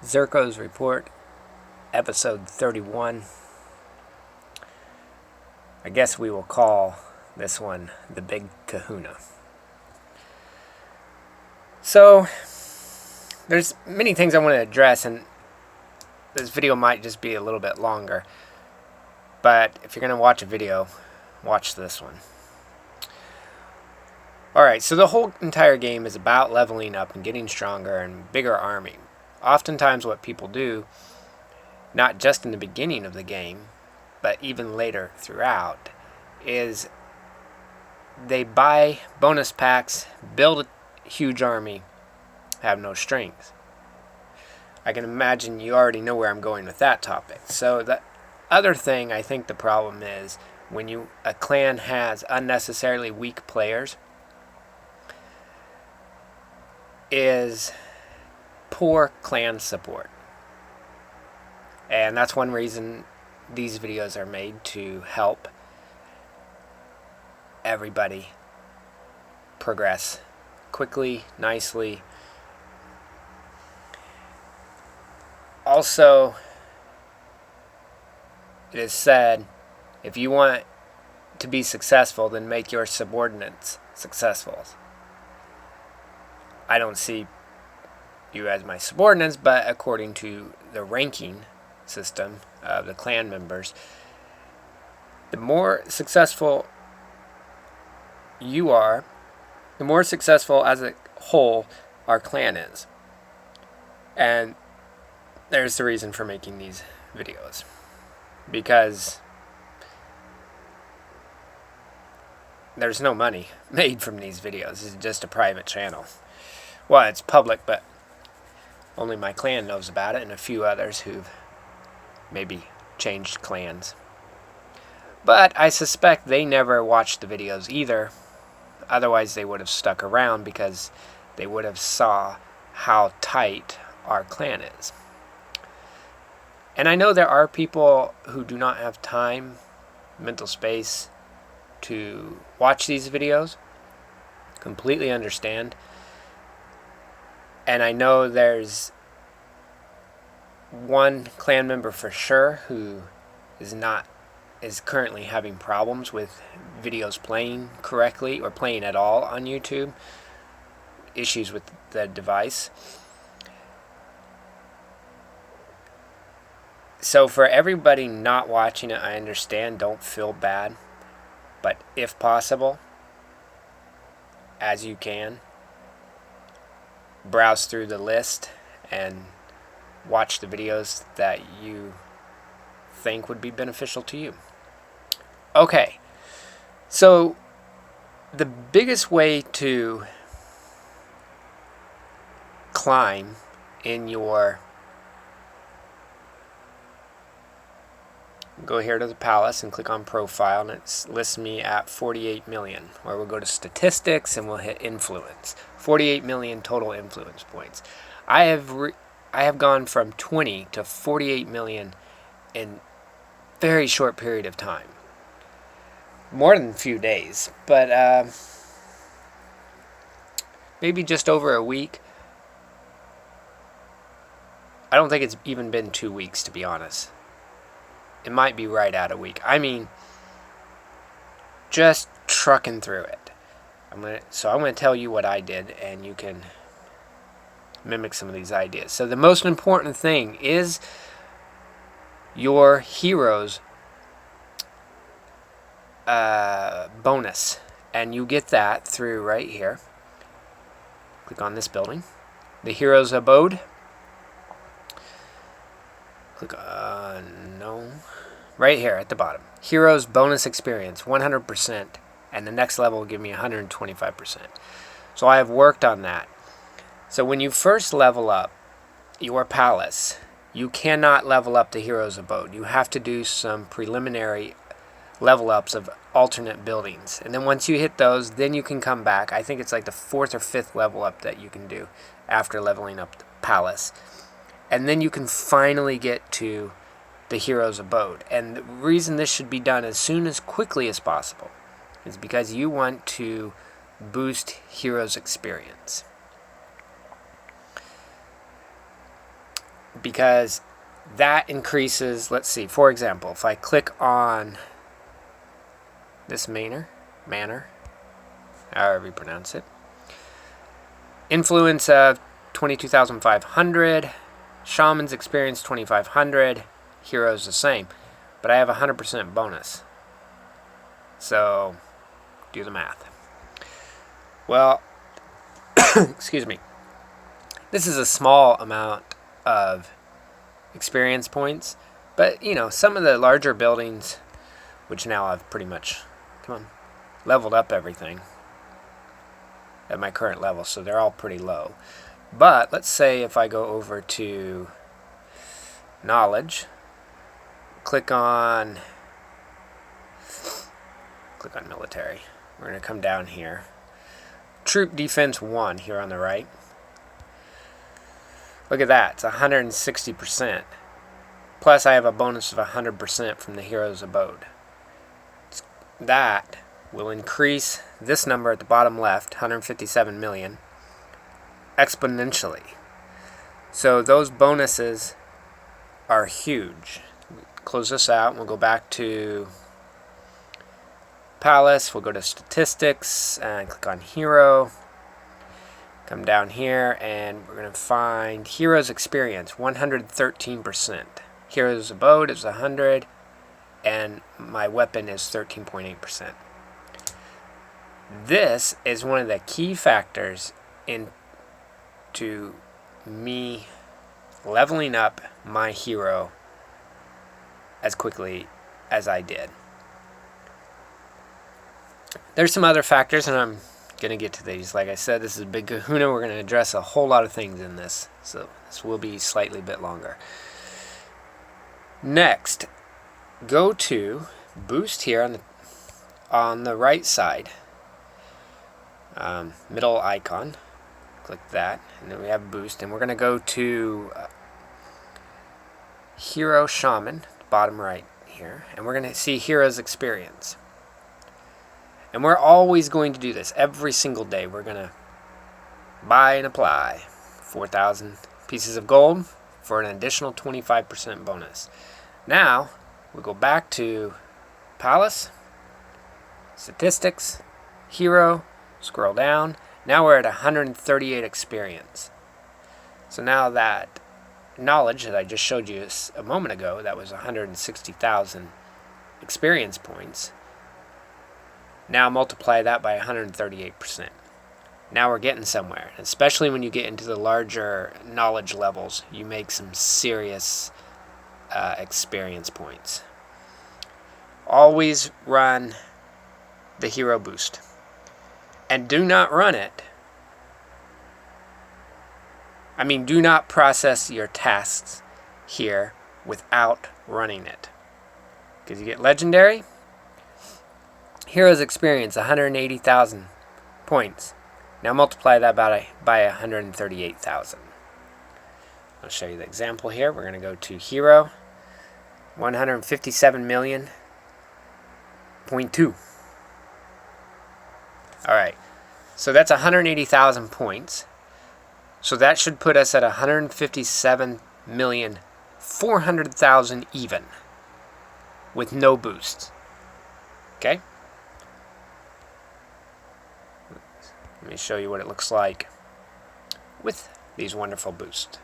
Xirco's Report, Episode 31. I guess we will call this one the Big Kahuna. So, there's many things I want to address, and this video might just be a little bit longer. But if you're going to watch a video, watch this one. Alright, so the whole entire game is about leveling up and getting stronger and bigger army. Oftentimes what people do, not just in the beginning of the game, but even later throughout, is they buy bonus packs, build a huge army, have no strings. I can imagine you already know where I'm going with that topic. So the other thing I think the problem is when a clan has unnecessarily weak players is poor clan support. And that's one reason these videos are made, to help everybody progress quickly, nicely. Also, it is said, if you want to be successful, then make your subordinates successful. I don't see you as my subordinates, but according to the ranking system of the clan members, the more successful you are, the more successful as a whole our clan is. And there's the reason for making these videos, because there's no money made from these videos. It's just a private channel. Well, it's public, but only my clan knows about it and a few others who've maybe changed clans. But I suspect they never watched the videos either. Otherwise they would have stuck around, because they would have saw how tight our clan is. And I know there are people who do not have time, mental space, to watch these videos. Completely understand. And I know there's one clan member for sure who is currently having problems with videos playing correctly or playing at all on YouTube. Issues with the device. So for everybody not watching it, I understand. Don't feel bad. But if possible, as you can, browse through the list and watch the videos that you think would be beneficial to you. Okay, so the biggest way to climb in your... Go here to the palace and click on profile, and it lists me at 48 million. Or we'll go to statistics and we'll hit influence. 48 million total influence points. I have gone from 20 to 48 million in very short period of time. More than a few days, but maybe just over a week. I don't think it's even been 2 weeks, to be honest. It might be right at a week. I mean, just trucking through it. I'm going to tell you what I did, and you can mimic some of these ideas. So the most important thing is your heroes bonus. And you get that through right here. Click on this building. The hero's abode. Click on, no, right here at the bottom. Heroes bonus experience, 100%, and the next level will give me 125%. So I have worked on that. So when you first level up your palace, you cannot level up the hero's abode. You have to do some preliminary level ups of alternate buildings. And then once you hit those, then you can come back. I think it's like the 4th or 5th level up that you can do after leveling up the palace. And then you can finally get to the hero's abode. And the reason this should be done as quickly as possible is because you want to boost hero's experience. because that increases, let's see, for example, if I click on this manor, however you pronounce it, influence of 22,500, shaman's experience 2,500, heroes the same, but I have 100% bonus. So do the math. Well, excuse me. This is a small amount of experience points, but you know, some of the larger buildings, which now I've pretty much, leveled up everything at my current level, so they're all pretty low. But let's say if I go over to knowledge, click on military. We're going to come down here. Troop defense 1 here on the right. Look at that. It's 160%. Plus I have a bonus of 100% from the hero's abode. That will increase this number at the bottom left, 157 million, exponentially. So those bonuses are huge. Close this out and we'll go back to Palace. We'll go to statistics and click on hero. Come down here and we're going to find hero's experience, 113%. Hero's abode is 100 and my weapon is 13.8%. This is one of the key factors into me leveling up my hero as quickly as I did. There's some other factors, and I'm going to get to these. Like I said, this is a big kahuna. We're going to address a whole lot of things in this, so this will be slightly bit longer. Next, go to boost here on the right side, middle icon. Click that, and then we have boost, and we're going to go to hero shaman, bottom right here, and we're going to see hero's experience. And we're always going to do this every single day. We're going to buy and apply 4,000 pieces of gold for an additional 25% bonus. Now, we'll go back to Palace, Statistics, Hero, scroll down. Now we're at 138 experience. So now that knowledge that I just showed you a moment ago, that was 160,000 experience points. Now multiply that by 138%. Now we're getting somewhere. Especially when you get into the larger knowledge levels, you make some serious experience points. Always run the hero boost. And do not run it. Do not process your tasks here without running it. Because you get legendary. Hero's experience, 180,000 points. Now multiply that by 138,000. I'll show you the example here. We're going to go to hero, 157 million, 0.2. Alright, so that's 180,000 points. So that should put us at 157,400,000 even, with no boosts. Okay? Let me show you what it looks like with these wonderful boosts.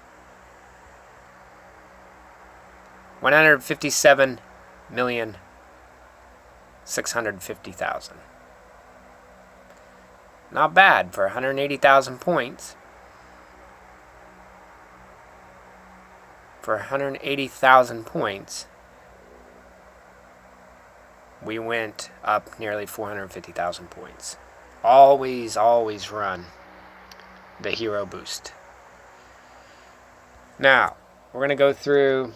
157,650,000. Not bad for 180,000 points. For 180,000 points, we went up nearly 450,000 points. Always run the hero boost. Now, we're going to go through.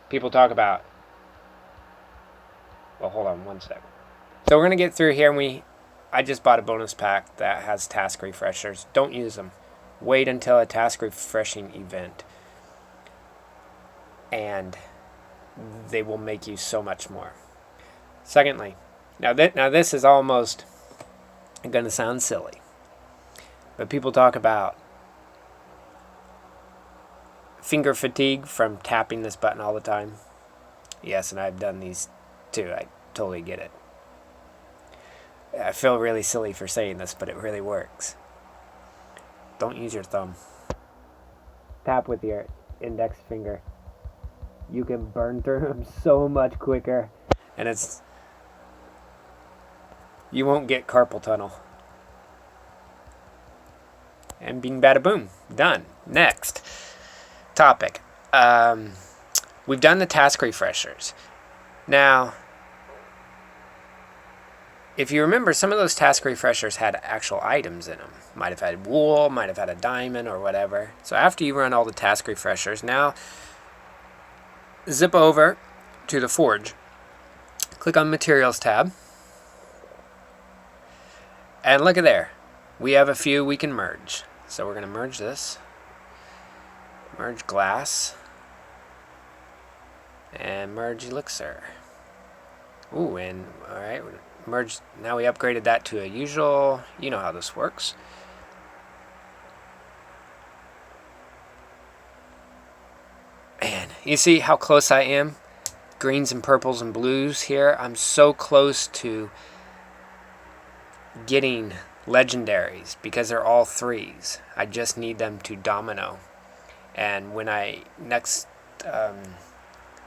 People talk about. Well, hold on one second. So we're going to get through here, and I just bought a bonus pack that has task refreshers. Don't use them. Wait until a task refreshing event, and they will make you so much more. Secondly, now this is almost going to sound silly, but people talk about finger fatigue from tapping this button all the time? Yes, and I've done these too. I totally get it. I feel really silly for saying this, but it really works. Don't use your thumb. Tap with your index finger. You can burn through them so much quicker, and you won't get carpal tunnel. And bing bada boom, done. Next topic. We've done the task refreshers. Now, if you remember, some of those task refreshers had actual items in them. Might have had wool, might have had a diamond or whatever. So after you run all the task refreshers, now zip over to the forge. Click on Materials tab. And look at there. We have a few we can merge. So we're going to merge this. Merge glass. And merge elixir. Ooh, and alright, merge. Now we upgraded that to a usual. You know how this works. Man, you see how close I am? Greens and purples and blues here. I'm so close to getting legendaries because they're all 3s. I just need them to domino. And when I next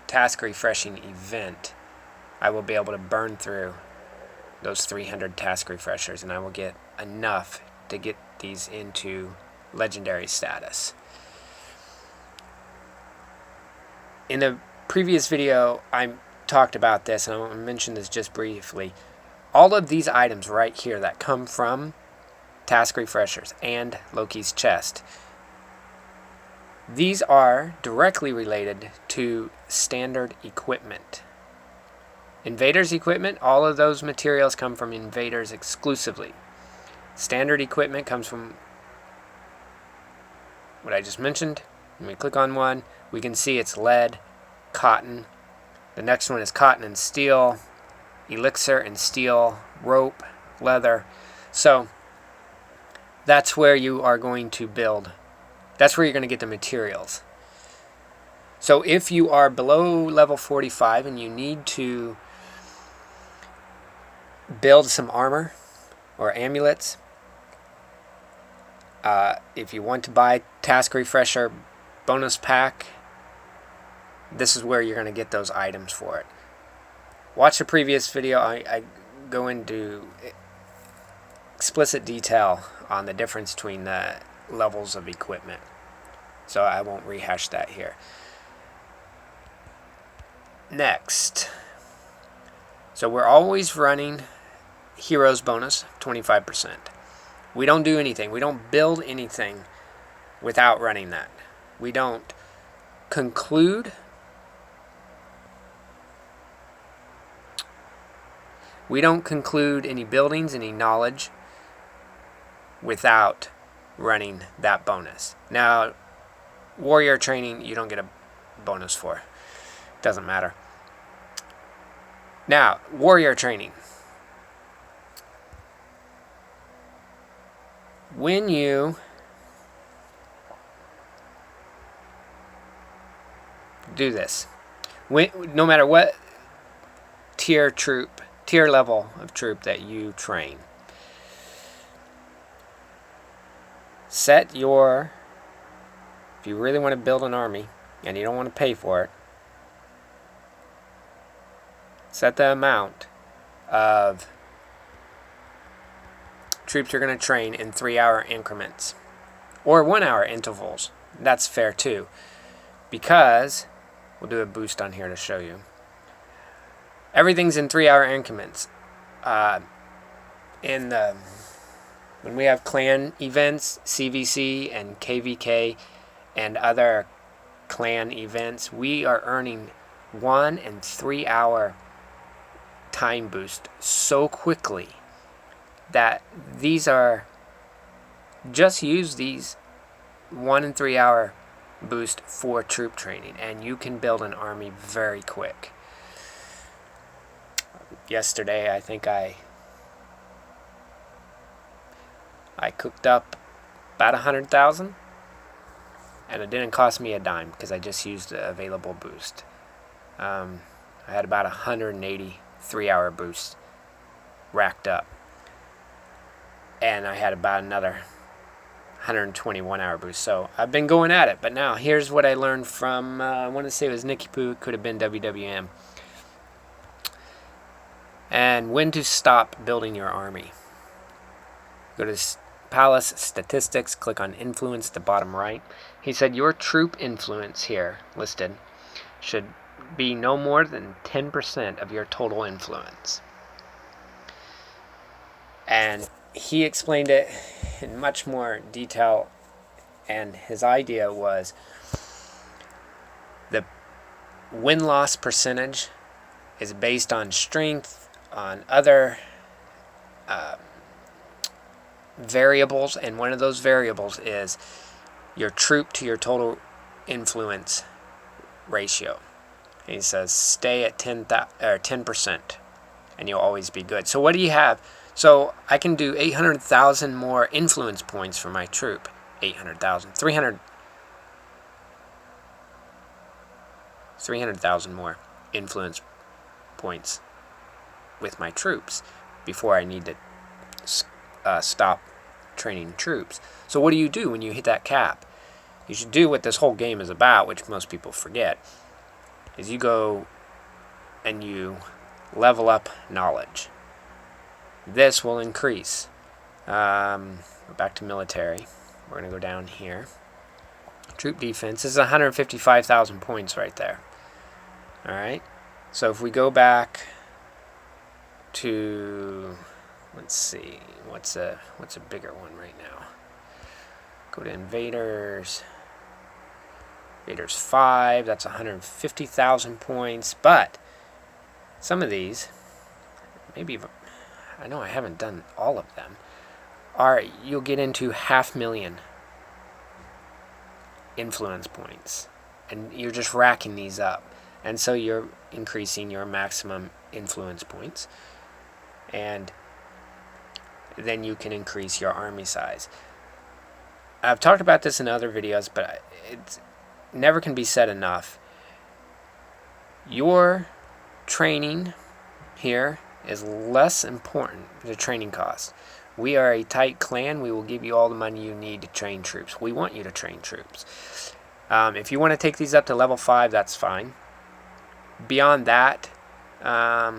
task refreshing event, I will be able to burn through those 300 task refreshers, and I will get enough to get these into legendary status. In the previous video, I talked about this, and I'll mention this just briefly. All of these items right here that come from task refreshers and Loki's chest, these are directly related to standard equipment. Invaders equipment, all of those materials come from invaders exclusively. Standard equipment comes from what I just mentioned. When we click on one, we can see it's lead, cotton. The next one is cotton and steel, elixir and steel, rope, leather. So that's where you are going to build. That's where you're going to get the materials. So if you are below level 45 and you need to build some armor or amulets, if you want to buy task refresher bonus pack, this is where you're going to get those items for it. Watch the previous video. I go into explicit detail on the difference between the levels of equipment, so I won't rehash that here. Next, so we're always running heroes bonus 25%. We don't do anything. We don't build anything without running that. We don't conclude. We don't conclude any buildings, any knowledge, without running that bonus. Now, warrior training, you don't get a bonus for. Doesn't matter. Now, warrior training. When you do this, no matter what tier level of troop that you train, set your, if you really want to build an army and you don't want to pay for it, set the amount of troops you're going to train in 3-hour increments or 1-hour intervals. That's fair too, because we'll do a boost on here to show you. Everything's in 3-hour increments. When we have clan events, CVC and KVK, and other clan events, we are earning 1 and 3-hour time boost so quickly that these are, just use these 1 and 3-hour boost for troop training, and you can build an army very quick. Yesterday, I think I cooked up about 100,000, and it didn't cost me a dime because I just used the available boost. I had about 180 3-hour boosts racked up, and I had about another 121-hour boost. So I've been going at it. But now here's what I learned from, I want to say it was Nicky Poo, it could have been WWM. And when to stop building your army. Go to Palace Statistics, click on Influence, the bottom right. He said your troop influence here listed should be no more than 10% of your total influence. And he explained it in much more detail, and his idea was the win-loss percentage is based on strength, on other variables, and one of those variables is your troop to your total influence ratio. And he says stay at 10%, and you'll always be good. So what do you have? So I can do 800,000 more influence points for my troop. 300,000 more influence points with my troops before I need to stop training troops. So what do you do when you hit that cap? You should do what this whole game is about, which most people forget, is you go and you level up knowledge. This will increase. Back to military. We're going to go down here. Troop defense. This is 155,000 points right there. Alright. So if we go back to, let's see, what's a bigger one right now? Go to invaders. Invaders 5. That's 150,000 points. But some of these, maybe, I know I haven't done all of them, you'll get into 500,000 influence points, and you're just racking these up, and so you're increasing your maximum influence points, and then you can increase your army size. I've talked about this in other videos, but it never can be said enough. Your training here is less important than the training cost. We are a tight clan. We will give you all the money you need to train troops. We want you to train troops. If you want to take these up to level 5, that's fine. Beyond that, I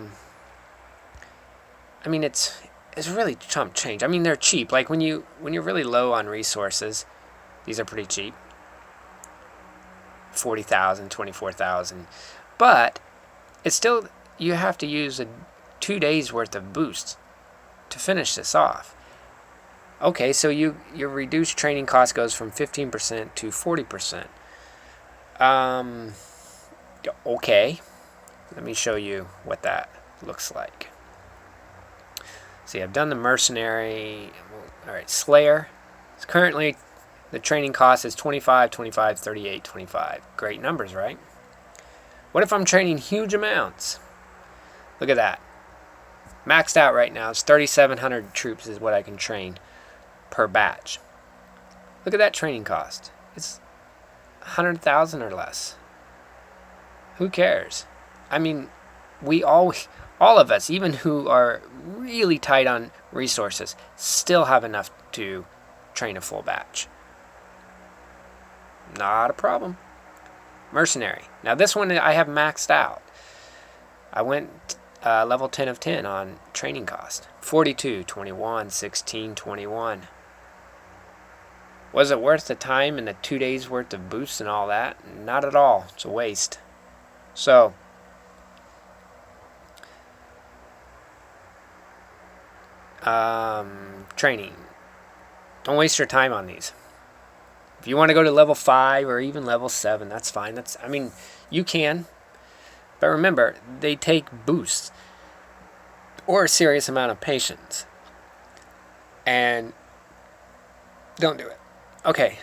mean, it's really chump change. I mean, they're cheap. Like when you're really low on resources, these are pretty cheap. 40,000, 24,000. But it's still, you have to use 2 days worth of boosts to finish this off. Okay, so your reduced training cost goes from 15% to 40%. Okay, let me show you what that looks like. See, I've done the mercenary. All right, Slayer. It's currently, the training cost is 25, 25, 38, 25. Great numbers, right? What if I'm training huge amounts? Look at that. Maxed out right now. It's 3,700 troops is what I can train per batch. Look at that training cost. It's 100,000 or less. Who cares? I mean, all of us, even who are really tight on resources, still have enough to train a full batch. Not a problem. Mercenary. Now this one I have maxed out. I went level 10 of 10 on training cost. 42, 21, 16, 21. Was it worth the time and the 2 days worth of boosts and all that? Not at all. It's a waste. So, training. Don't waste your time on these. If you want to go to level 5 or even level 7, that's fine. I mean, you can. But remember, they take boosts or a serious amount of patience. And don't do it. Okay.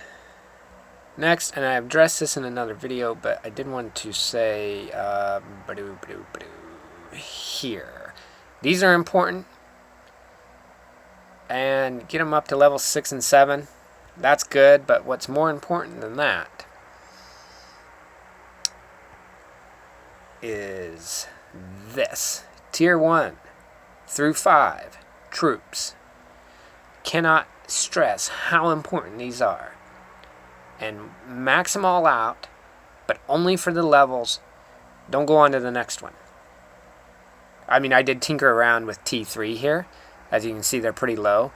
Next, and I've addressed this in another video, but I did want to say here. These are important. And get them up to level 6 and 7. That's good, but what's more important than that is this. Tier 1 through 5 troops. Cannot stress how important these are. And max them all out, but only for the levels. Don't go on to the next one. I mean, I did tinker around with T3 here. As you can see, they're pretty low.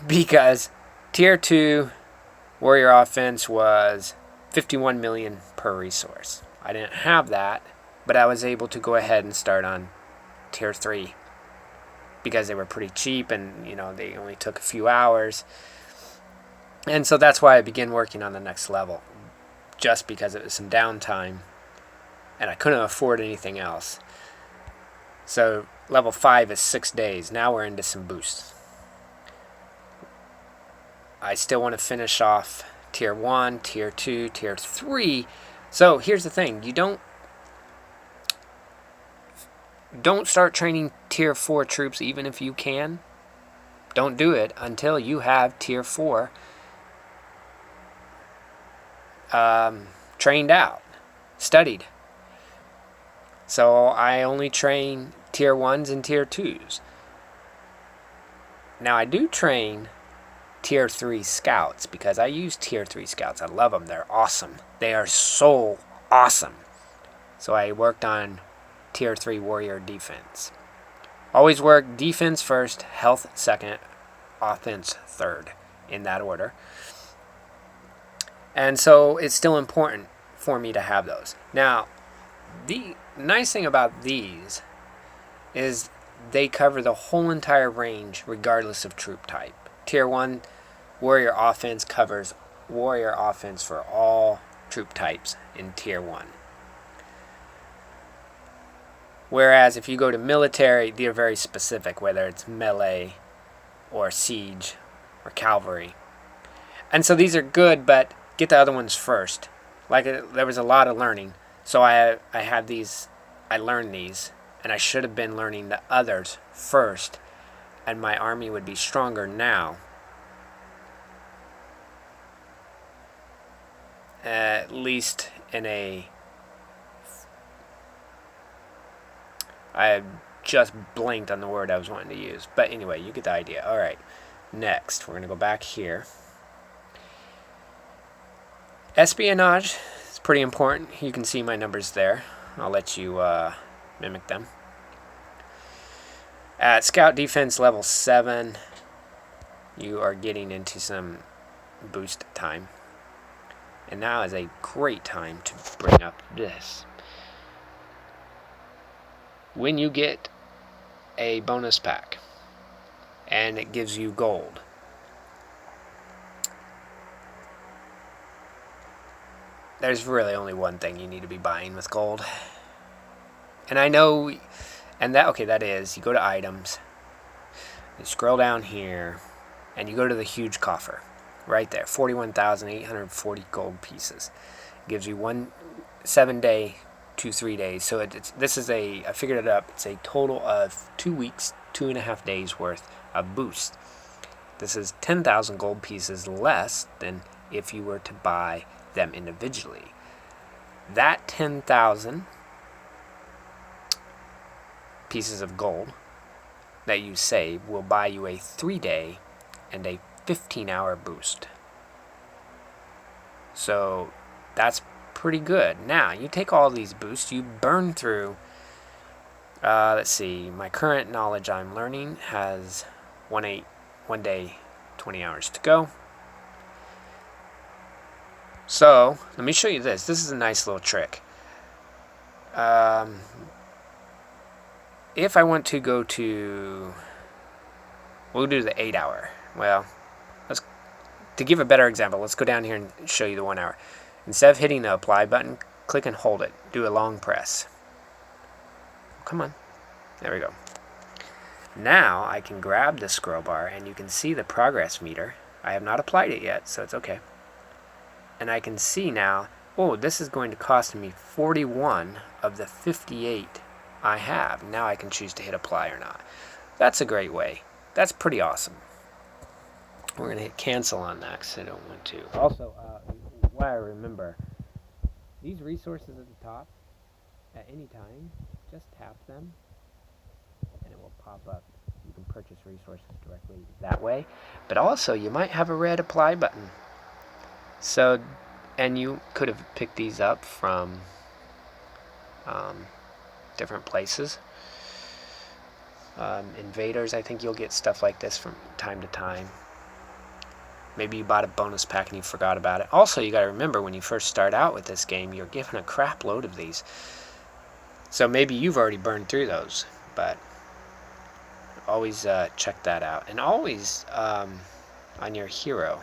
Because Tier 2 warrior offense was 51 million per resource. I didn't have that, but I was able to go ahead and start on Tier 3. Because they were pretty cheap and, they only took a few hours. And so that's why I began working on the next level. Just because it was some downtime. And I couldn't afford anything else. So level 5 is 6 days. Now we're into some boosts. I still want to finish off Tier 1, Tier 2, Tier 3. So here's the thing. You don't start training Tier 4 troops even if you can. Don't do it until you have Tier 4 trained out, studied. So I only train Tier 1s and Tier 2s. Now I do train Tier 3 scouts because I use Tier 3 scouts. I love them. They're awesome. They are so awesome. So I worked on Tier 3 warrior defense. Always work defense first, health second, offense third, in that order. And so it's still important for me to have those. Now, the nice thing about these is they cover the whole entire range regardless of troop type. Tier 1 warrior offense covers warrior offense for all troop types in Tier 1. Whereas if you go to military, they're very specific, whether it's melee or siege or cavalry. And so these are good, but get the other ones first. There was a lot of learning. So I had these, I learned these, and I should have been learning the others first, and my army would be stronger now. At least in I just blanked on the word I was wanting to use. But anyway, you get the idea. Alright, next, we're going to go back here. Espionage is pretty important. You can see my numbers there. I'll let you mimic them. At Scout Defense level 7, you are getting into some boost time. And now is a great time to bring up this. When you get a bonus pack, and it gives you gold, there's really only one thing you need to be buying with gold. And I know, that is, you go to items, you scroll down here, and you go to the huge coffer. Right there, 41,840 gold pieces. Gives you 7 day to 3 days. So I figured it up, it's a total of 2 weeks, 2.5 days worth of boost. This is 10,000 gold pieces less than if you were to buy them individually. That 10,000 pieces of gold that you save will buy you a 3-day and a 15-hour boost. So that's pretty good. Now, you take all these boosts, you burn through, let's see, my current knowledge I'm learning has 1 day, 20 hours to go. So, let me show you this. This is a nice little trick. If I want to go to, we'll do the 8 hour. Well, to give a better example, let's go down here and show you the 1 hour. Instead of hitting the apply button, click and hold it. Do a long press. Come on. There we go. Now I can grab the scroll bar and you can see the progress meter. I have not applied it yet, so it's okay. And I can see now, oh, this is going to cost me 41 of the 58 I have. Now I can choose to hit apply or not. That's a great way. That's pretty awesome. We're going to hit cancel on that because I don't want to. Also, what I remember, these resources at the top, at any time, just tap them and it will pop up. You can purchase resources directly that way. But also, you might have a red apply button. So, and you could have picked these up from different places. Invaders, I think you'll get stuff like this from time to time. Maybe you bought a bonus pack and you forgot about it. Also, you got to remember when you first start out with this game, you're given a crap load of these. So maybe you've already burned through those, but always check that out. And always on your hero,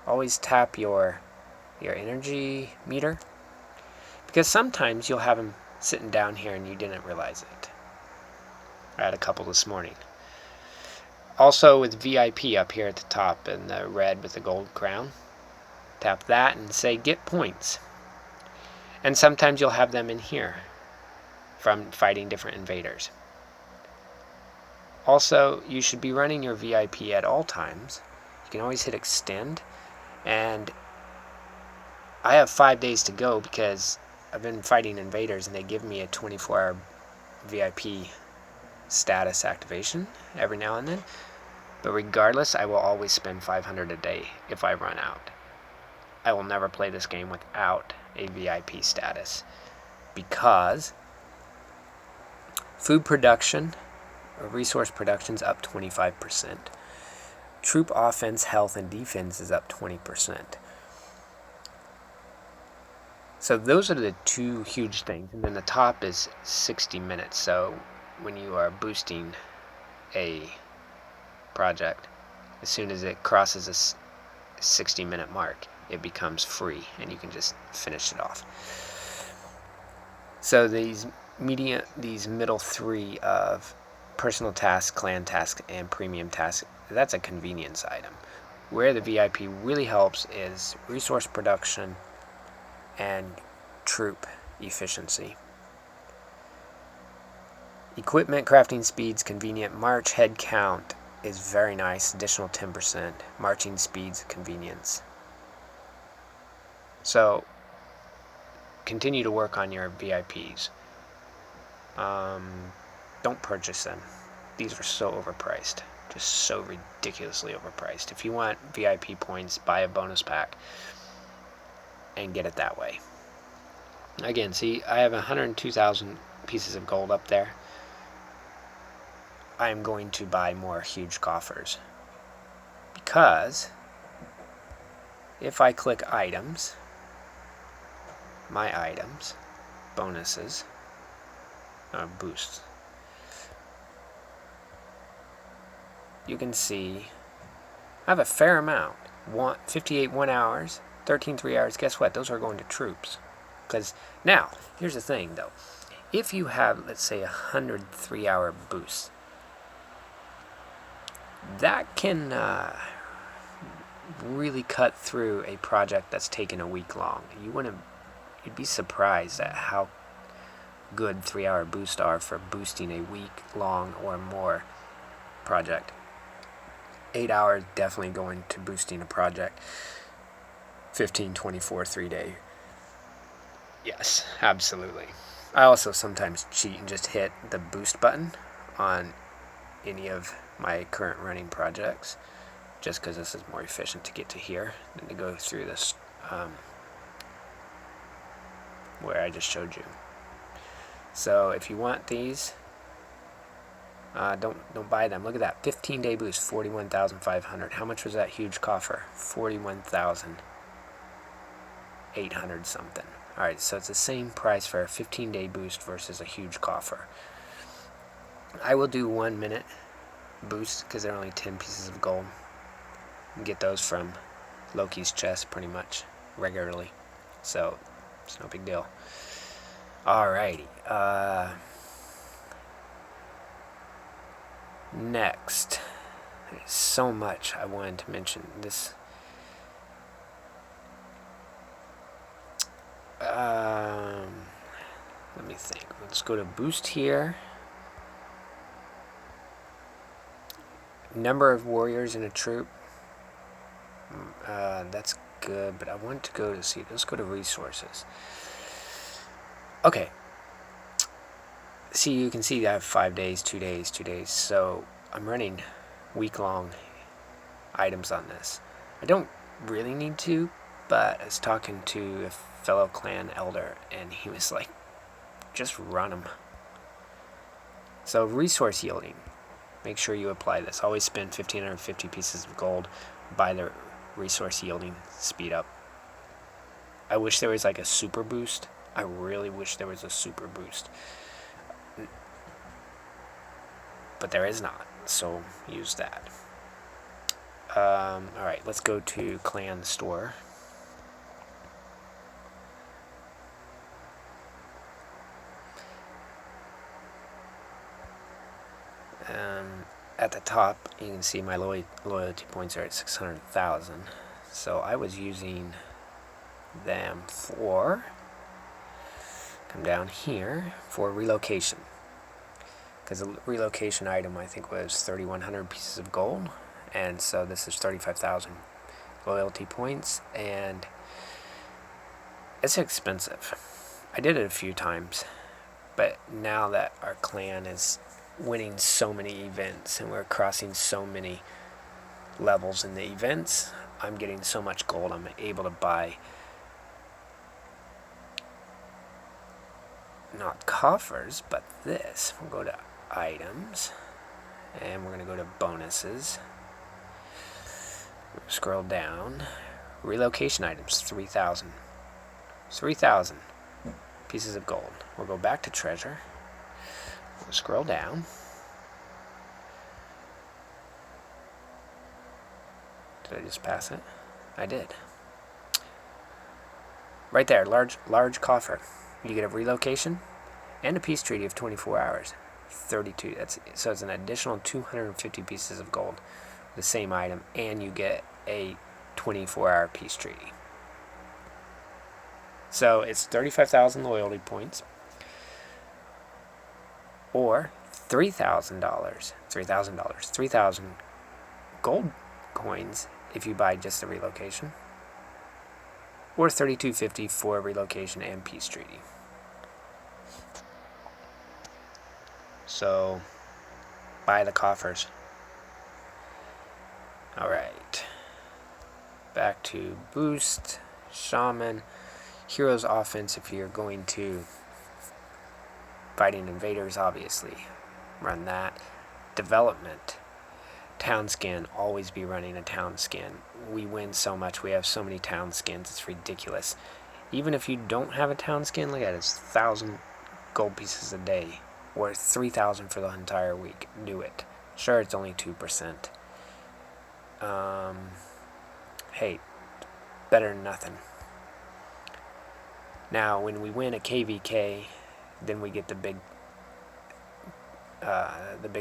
always tap your energy meter, because sometimes you'll have him sitting down here and you didn't realize it. I had a couple this morning. Also with VIP up here at the top in the red with the gold crown, tap that and say get points. And sometimes you'll have them in here from fighting different invaders. Also, you should be running your VIP at all times. You can always hit extend, and I have 5 days to go because I've been fighting invaders and they give me a 24-hour VIP status activation every now and then. But regardless, I will always spend 500 a day if I run out. I will never play this game without a VIP status, because food production or resource production is up 25%. Troop offense, health, and defense is up 20%. So those are the two huge things. And then the top is 60 minutes. So when you are boosting a project, as soon as it crosses a 60-minute mark, it becomes free and you can just finish it off. So these middle three of personal task, clan task, and premium task, that's a convenience item. Where the VIP really helps is resource production and troop efficiency. Equipment, crafting speeds, convenient. March head count is very nice, additional 10%. Marching speeds, convenience. So continue to work on your VIPs. Don't purchase them. These are so overpriced. Just so ridiculously overpriced. If you want VIP points, buy a bonus pack and get it that way. Again, see, I have 102,000 pieces of gold up there. I am going to buy more huge coffers, because if I click items, my items, bonuses, boosts, you can see I have a fair amount. 58 1 hours, 13 3 hours. Guess what? Those are going to troops. Because now, here's the thing though. If you have, let's say, 100 3-hour boosts, that can really cut through a project that's taken a week long. You'd be surprised at how good 3-hour boosts are for boosting a week long or more project. 8 hours definitely going to boosting a project. 15, 24, 3-day. Yes, absolutely. I also sometimes cheat and just hit the boost button on any of my current running projects, just because this is more efficient to get to here than to go through this where I just showed you. So if you want these, don't buy them. Look at that, 15-day boost, 41,500. How much was that huge coffer? 41,800 something. All right, so it's the same price for a 15-day boost versus a huge coffer. I will do 1 minute boost because they're only 10 pieces of gold. You can get those from Loki's chest pretty much regularly, so it's no big deal. Alrighty. Next, there's so much I wanted to mention. This. Let me think. Let's go to boost here. Number of warriors in a troop. That's good, but I want to go to see. Let's go to resources. Okay. See, you can see I have 5 days, 2 days, 2 days. So I'm running week-long items on this. I don't really need to, but I was talking to a fellow clan elder, and he was like, just run them. So resource yielding. Make sure you apply this. Always spend 1,550 pieces of gold. Buy the resource yielding speed up. I wish there was like a super boost. I really wish there was a super boost. But there is not, so use that. Alright, let's go to clan store. At the top, you can see my loyalty points are at 600,000. So I was using them for, come down here, for relocation. Because the relocation item, I think, was 3,100 pieces of gold. And so this is 35,000 loyalty points. And it's expensive. I did it a few times. But now that our clan is winning so many events and we're crossing so many levels in the events, I'm getting so much gold I'm able to buy not coffers, but this. We'll go to items and we're going to go to bonuses. We'll scroll down. Relocation items, 3,000. 3,000 pieces of gold. We'll go back to treasure. We'll scroll down. Did I just pass it? I did. Right there, large coffer. You get a relocation and a peace treaty of 24 hours. 32. So it's an additional 250 pieces of gold. The same item, and you get a 24-hour peace treaty. So it's 35,000 loyalty points, or $3,000. 3,000 gold coins if you buy just the relocation, or $3,250 for relocation and peace treaty. So buy the coffers. Alright, back to boost, shaman, hero's offense. If you're going to fighting invaders, obviously run that. Development, town skin, always be running a town skin. We win so much, we have so many town skins, it's ridiculous. Even if you don't have a town skin, look at it, it's 1,000 gold pieces a day, or 3,000 for the entire week. Do it. Sure, it's only 2%. Hey, better than nothing. Now, when we win a KVK, then we get the big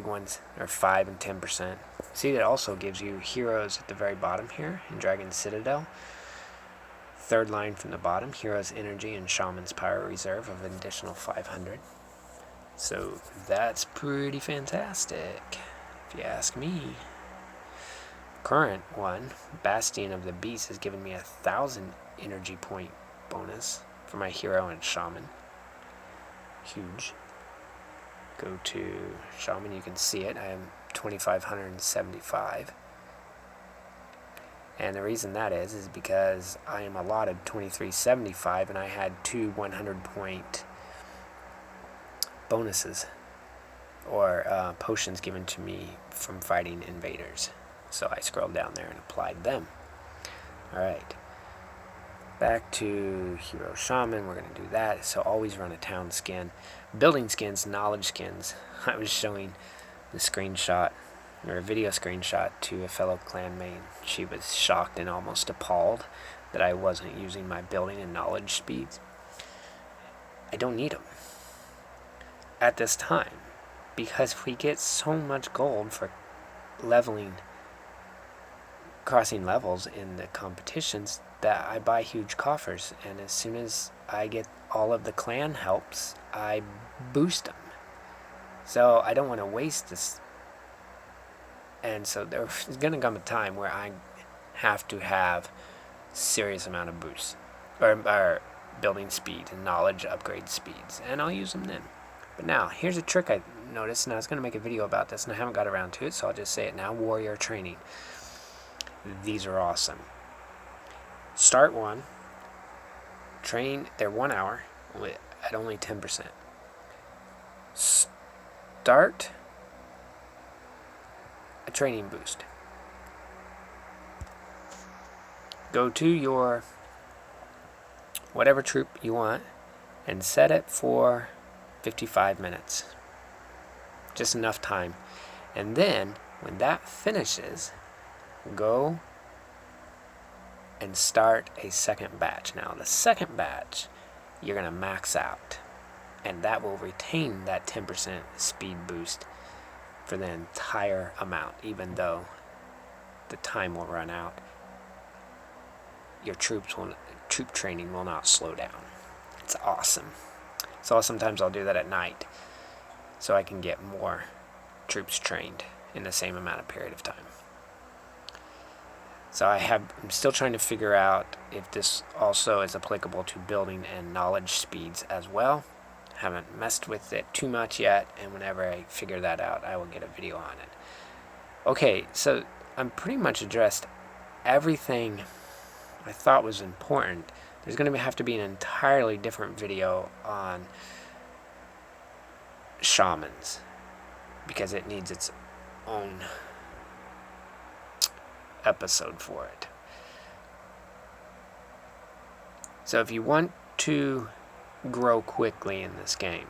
ones are 5 and 10%. See, that also gives you heroes at the very bottom here in Dragon Citadel. Third line from the bottom, heroes energy and shaman's power reserve of an additional 500. So that's pretty fantastic, if you ask me. Current one, Bastion of the Beast, has given me 1,000 energy point bonus for my hero and shaman. Huge. Go to shaman, you can see it. I am 2,575. And the reason that is because I am allotted 2,375 and I had 2 100 point bonuses or potions given to me from fighting invaders. So I scrolled down there and applied them. Alright. Back to Hero Shaman, we're going to do that. So always run a town skin. Building skins, knowledge skins. I was showing the screenshot, or a video screenshot, to a fellow clanmate. She was shocked and almost appalled that I wasn't using my building and knowledge speeds. I don't need them at this time, because we get so much gold for leveling, crossing levels in the competitions, that I buy huge coffers, and as soon as I get all of the clan helps, I boost them. So I don't want to waste this. And so there's going to come a time where I have to have serious amount of boosts, or building speed and knowledge upgrade speeds, and I'll use them then. But now, here's a trick I noticed, and I was going to make a video about this, and I haven't got around to it, so I'll just say it now. Warrior training. These are awesome. Start one. Train, they're 1 hour at only 10%. Start a training boost. Go to your whatever troop you want and set it for 55 minutes. Just enough time. And then, when that finishes, go and start a second batch. Now, the second batch, you're going to max out. And that will retain that 10% speed boost for the entire amount, even though the time will run out. Your troop training will not slow down. It's awesome. So sometimes I'll do that at night so I can get more troops trained in the same amount of period of time. So I'm still trying to figure out if this also is applicable to building and knowledge speeds as well. Haven't messed with it too much yet, and whenever I figure that out, I will get a video on it. Okay, so I'm pretty much addressed everything I thought was important. There's going to have to be an entirely different video on shamans, because it needs its own episode for it. So if you want to grow quickly in this game,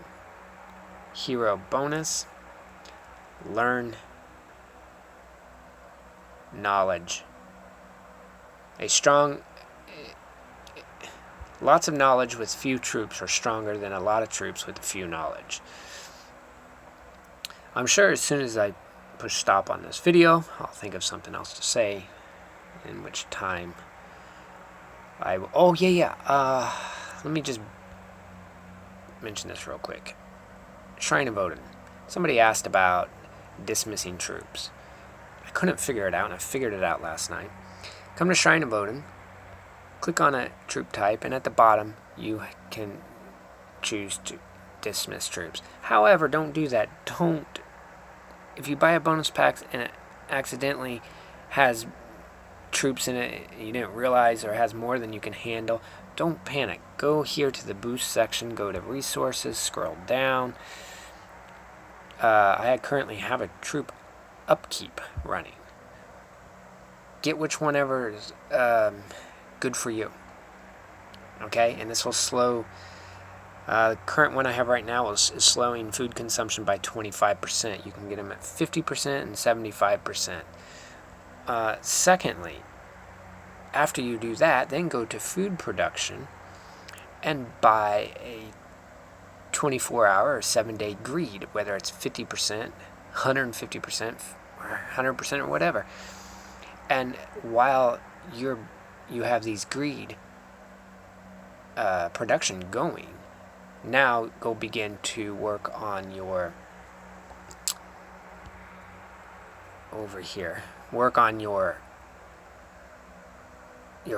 hero bonus, learn knowledge. Lots of knowledge with few troops are stronger than a lot of troops with few knowledge. I'm sure as soon as I push stop on this video, I'll think of something else to say, in which time I will. Oh, let me just mention this real quick. Shrine of Odin. Somebody asked about dismissing troops. I couldn't figure it out, and I figured it out last night. Come to Shrine of Odin, click on a troop type, and at the bottom you can choose to dismiss troops. However, don't do that. If you buy a bonus pack and it accidentally has troops in it you didn't realize, or has more than you can handle, don't panic. Go here to the boost section, go to resources, scroll down. I currently have a troop upkeep running. Get whichever is good for you. Okay, and this will slow. The current one I have right now is slowing food consumption by 25%. You can get them at 50% and 75%. Secondly, after you do that, then go to food production and buy a 24-hour or 7-day greed, whether it's 50%, 150%, or 100% or whatever. And while you have these greed production going, now go begin to work on your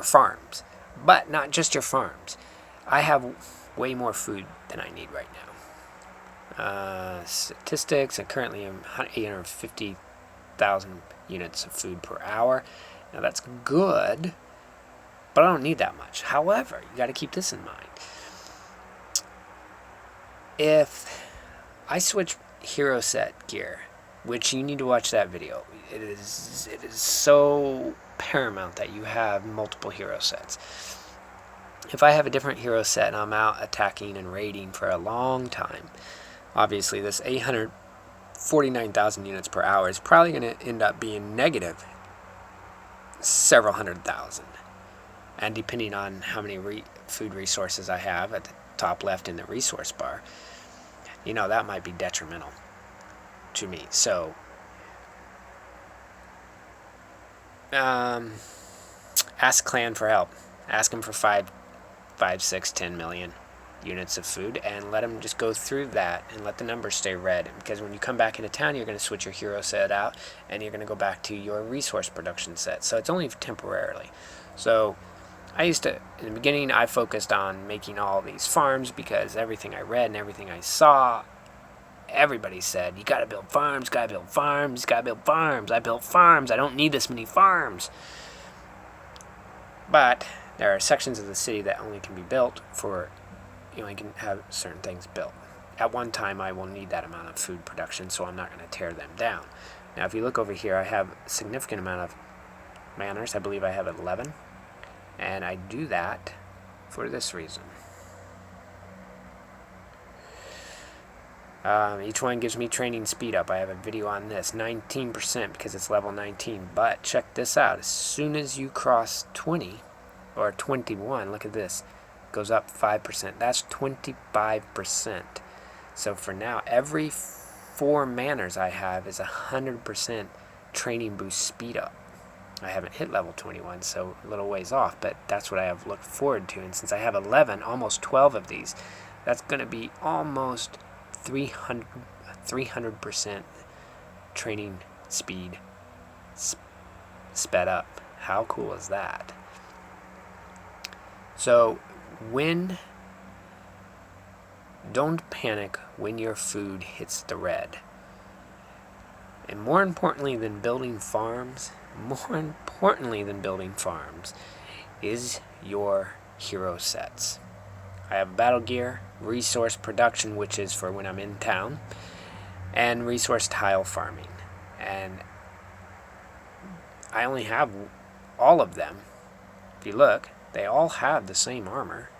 farms, but not just your farms. I have way more food than I need right now. Statistics, I currently am 850,000 units of food per hour. Now that's good, but I don't need that much. However, you got to keep this in mind. If I switch hero set gear, which you need to watch that video, it is so paramount that you have multiple hero sets. If I have a different hero set and I'm out attacking and raiding for a long time, obviously this 849,000 units per hour is probably going to end up being negative several hundred thousand. And depending on how many food resources I have at the top left in the resource bar, that might be detrimental to me. So ask clan for help. Ask them for 5, 6, 10 million units of food, and let them just go through that and let the numbers stay red, because when you come back into town, you're going to switch your hero set out and you're going to go back to your resource production set. So it's only temporarily. So in the beginning, I focused on making all these farms because everything I read and everything I saw, everybody said, you gotta build farms, gotta build farms, gotta build farms. I built farms, I don't need this many farms. But there are sections of the city that only can be built for, you only can have certain things built. At one time, I will need that amount of food production, so I'm not going to tear them down. Now, if you look over here, I have a significant amount of manors. I believe I have 11. And I do that for this reason. Each one gives me training speed up. I have a video on this. 19% because it's level 19. But check this out. As soon as you cross 20 or 21, look at this. It goes up 5%. That's 25%. So for now, every 4 manors I have is 100% training boost speed up. I haven't hit level 21, so a little ways off, but that's what I have looked forward to. And since I have 11, almost 12 of these, that's going to be almost 300% training speed sped up. How cool is that? So don't panic when your food hits the red. And more importantly than building farms, is your hero sets. I have battle gear, resource production, which is for when I'm in town, and resource tile farming. And I only have all of them. If you look, they all have the same armor.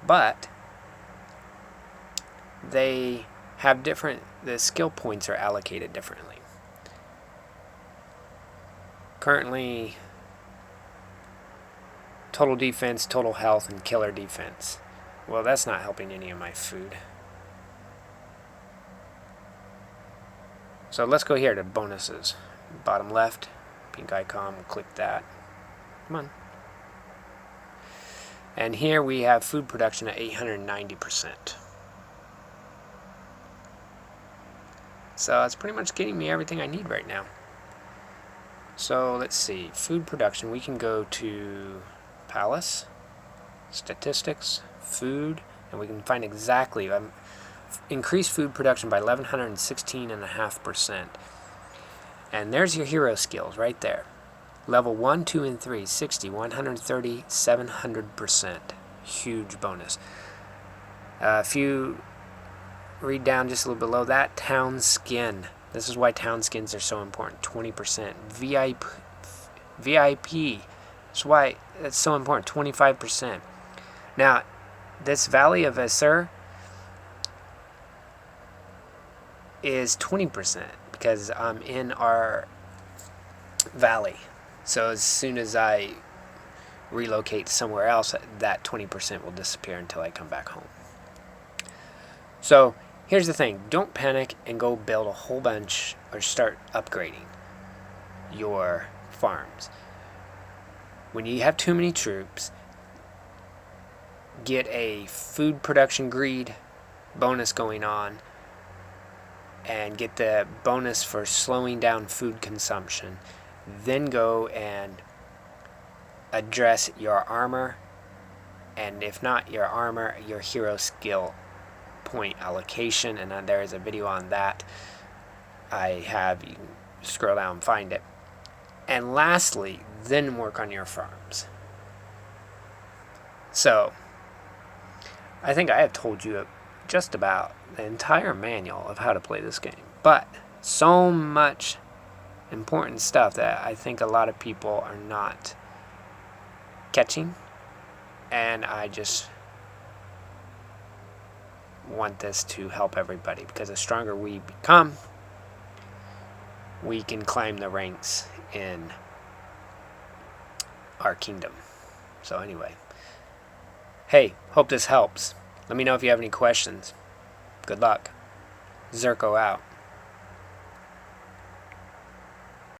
But they have the skill points are allocated differently. Currently, total defense, total health, and killer defense. Well, that's not helping any of my food. So let's go here to bonuses. Bottom left, pink icon, we'll click that. Come on. And here we have food production at 890%. So it's pretty much getting me everything I need right now. So let's see, food production, we can go to Palace, Statistics, Food, and we can find exactly, increase food production by 1116.5%. And there's your hero skills right there. Level 1, 2, and 3, 60, 130, 700%. Huge bonus. If you read down just a little below that, town skin. This is why town skins are so important. 20%. VIP. That's why it's so important. 25%. Now, this Valley of Xirco is 20% because I'm in our valley. So as soon as I relocate somewhere else, that 20% will disappear until I come back home. So here's the thing. Don't panic and go build a whole bunch or start upgrading your farms. When you have too many troops, get a food production greed bonus going on and get the bonus for slowing down food consumption. Then go and address your armor, and if not your armor, your hero skill point allocation, and there is a video on that I have. You can scroll down and find it. And lastly, then work on your farms. So I think I have told you just about the entire manual of how to play this game, but so much important stuff that I think a lot of people are not catching, and I just want this to help everybody, because the stronger we become, we can climb the ranks in our kingdom. So anyway, hey, hope this helps. Let me know if you have any questions. Good luck. Xirco out.